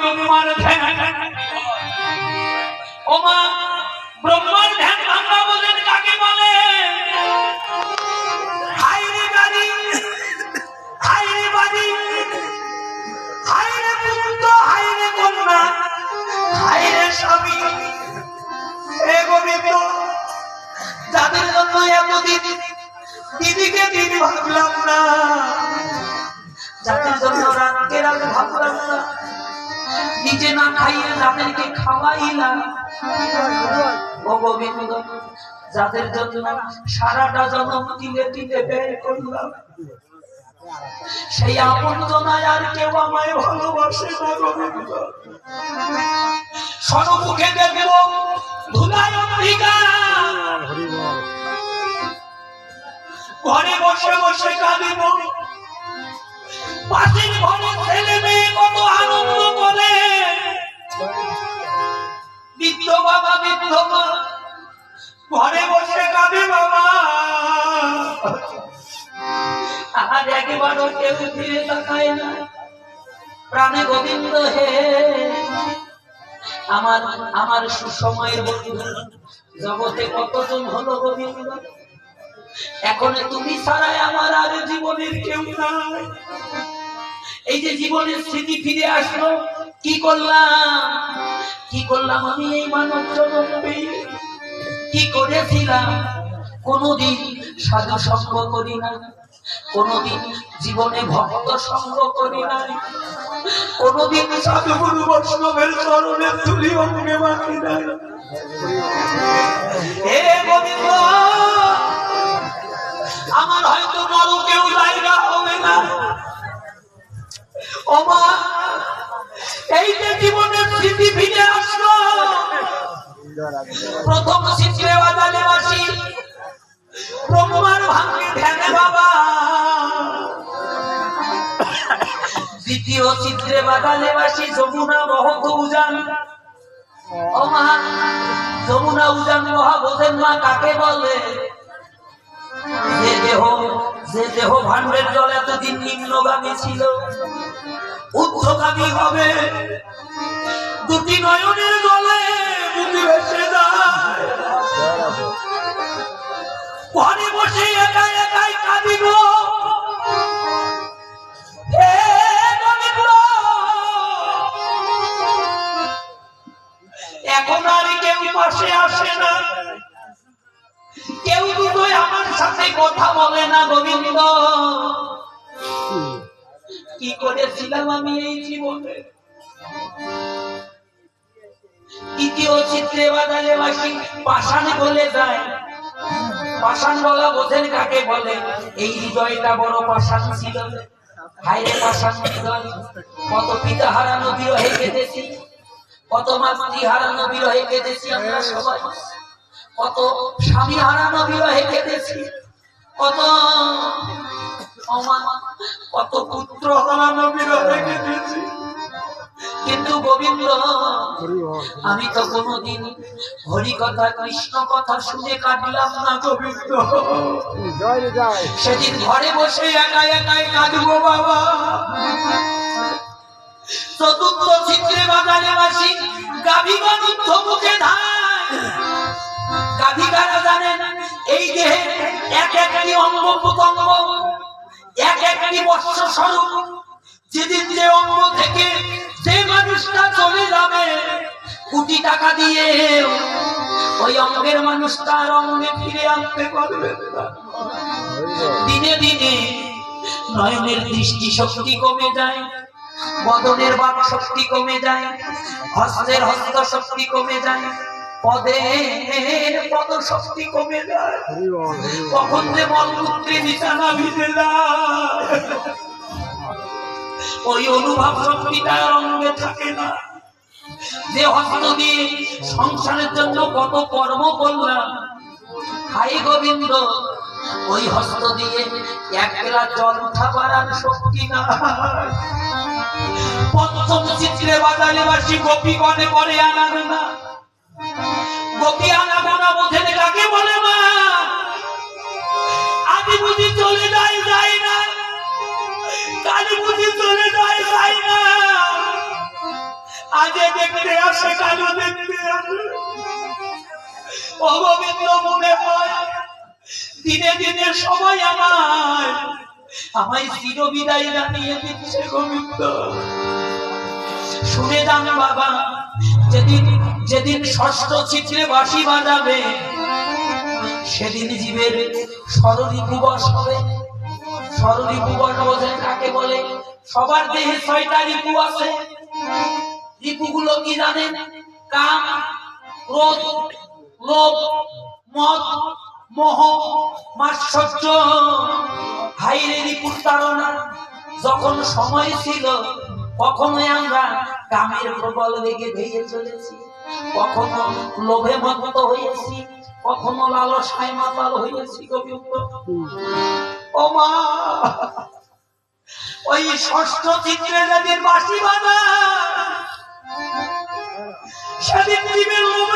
ব্রহ্মার ধ্যান। ও মা, ব্রহ্মার ধ্যান ভাঙা বলেন কাকে বলে? হায়রে গাড়ি, হায়রে বাড়ি, হায়রে পুত্র, হায়রে কন্যা, হায়রে স্বামী। হে গোবিন্দ, যাদের জন্য এতদিন দিদিকে দিদি ভাবলাম না, যাদের জন্য রাতকে রাত ভাবলাম না, নিজে না খাইয়ে যাদেরকে খাওয়াইলাম, ও গোবিন্দ, যাদের জন্য সারাটা জন্ম তিলে তিলে ব্যয় করলাম, সেই আপন জনায় আর কেউ আমায় ভালোবাসে না গোবিন্দ। সর্বমুখে দেখব ধুলায় অধিকার, ঘরে বসে বসে কাঁদিব, পাশের ঘরে ছেলে মেয়ে কত আনন্দ করে, বৃদ্ধ বাবা বৃদ্ধ মা ঘরে বসে কাঁদে বাবা, আর একবারও কেউ ফিরে তাকায় না। প্রাণে গোবিন্দ হে আমার, আমার সুসময়ের বন্ধু জগতে কতজন হলো গোবিন্দ, এখন তুমি ছাড়াই আমার আর জীবনের কেউ নাই। এই যে জীবনের স্মৃতি ফিরে আসলো, কি করলাম, কি করলাম আমি এই মানব জন্ম পেয়ে? কি করেছিলাম? কোনদিন সাধু সঙ্গ করি না, কোনদিন জীবনে ভক্ত সঙ্গ করি নাই, কোনদিন সাধু গুরু বৈষ্ণবের চরণে ধুলি অঙ্গে মাখি নাই। হে গোবিন্দ, আমার হয়তো নরকেও জায়গা হবে না। ও মা, এই যে জীবনের স্মৃতি ফিরে আসলো, প্রথম চিত্রে বাজালে বাসি ব্রহ্মার ভাঙ্গে ধ্যানে বাবা, দ্বিতীয় চিত্রে বাজালে বাসি যমুনা মহৎ উজান। ও মা, যমুনা উজান মহা বোঝেন মা কাকে বলে? যে দেহ ভান্ডের জল এতদিন নিম্নগামী ছিল, ঊর্ধ্বগামী হবে। দুটি নয়নের জলে বুকে ভেসে যায়, ঘরে বসে একা একাই কাঁদিব। হে গোবিন্দ, এখন আর কেউ পাশে আসে না, কেউ দুটোই আমার সাথে কথা বলে না গোবিন্দ। কি করেছিলাম আমি এই জীবনে? তৃতীয় চিত্রে বাজালে বাসি পাষাণ গলে যায়। পাষাণ বলা বোঝেন কাকে বলে? এই হৃদয়টা বড় পাষাণ ছিল। হায়রে পাষাণ হৃদয়, কত পিতা হারানো বিরহে কেঁদেছি, কত মাতৃ হারানো বিরহে কেঁদেছি আমরা সবাই, কত স্বামী হারানো বিরহে কেঁদেছি, কত কত পুত্র হারানো বিরহে কেঁদেছি। কিন্তু গোবিন্দ, আমি তো কোনদিন হরি কথা কৃষ্ণ কথা শুনে কাটলাম না গোবিন্দ। সেদিন ঘরে বসে একা একাই কাঁদবো বাবা। চতুর্থ চিত্রে বাজারে বাসি গাভীগণ ঊর্ধ্ব মুখে ধান। গাভী কারা জানেন? এই দেহে এক একটি অঙ্গ প্রত্যঙ্গ, এক একটি বৎস স্বরূপ। যেদিন যে অঙ্গ থেকে যে মানুষটা চলে যাবে, কোটি টাকা দিয়ে ওই অঙ্গের মানুষটার অঙ্গে ফিরে আনতে পারবে না। দিনে দিনে নয়নের দৃষ্টি শক্তি কমে যায়, বদনের বাক শক্তি কমে যায়, হস্তের হস্ত শক্তি কমে যায়, পদের পদ শক্তি কমে যায়। কখন যে মলমূত্রে বিছানা ভিজে যায়, ওই অনুভব শক্তিটা অঙ্গে থাকে না। যে হস্ত দিয়ে সংসারের জন্য কত কর্ম করলাম, হাই গোবিন্দ, ওই হস্ত দিয়ে এক গ্লাস জল খাবার শক্তি না। পঞ্চম চিত্রে বাজালে বাসি গোপীগণে করে আনাগোনা। গোপী আনাগোনা বোঝেন কাকে বলে মা? আদি বুঝি চলে যায় যায় না, কালী বুঝি চলে যায় যায় না, আজে দেখতে আসে, কালো দেখতে আসে। ও গোবিন্দ, মনে হয় দিনে দিনে সবাই আমায় চিরবিদায় জানিয়ে দিচ্ছে গোবিন্দ। শুনে যান বাবা, যেদিন যেদিন ষষ্ঠ চিত্রে বাঁশি বাজাবে, সেদিন জীবের ষড়রিপুবশ হবে। ষড়রিপুবশ বোঝেন কাকে বলে? সবার দেহে 6টা রিপু আছে। রিপুগুলো কি জানেন? কাম, ক্রোধ, লোভ, মদ, মোহ, মাৎসর্য। হাইরে রিপুর তাড়না। যখন সময় ছিল, কখনোই আমরা কামের প্রবল বেগে ভেঙে চলেছি, কখনো লোভে মত্ত হয়েছি, কখনো লালসায় মাতাল হয়েছি গোবিন্দ। ও মা, ওই ষষ্ঠ চিত্রে যাদের বাঁশি বাজা, সেদিন জীবের লোভে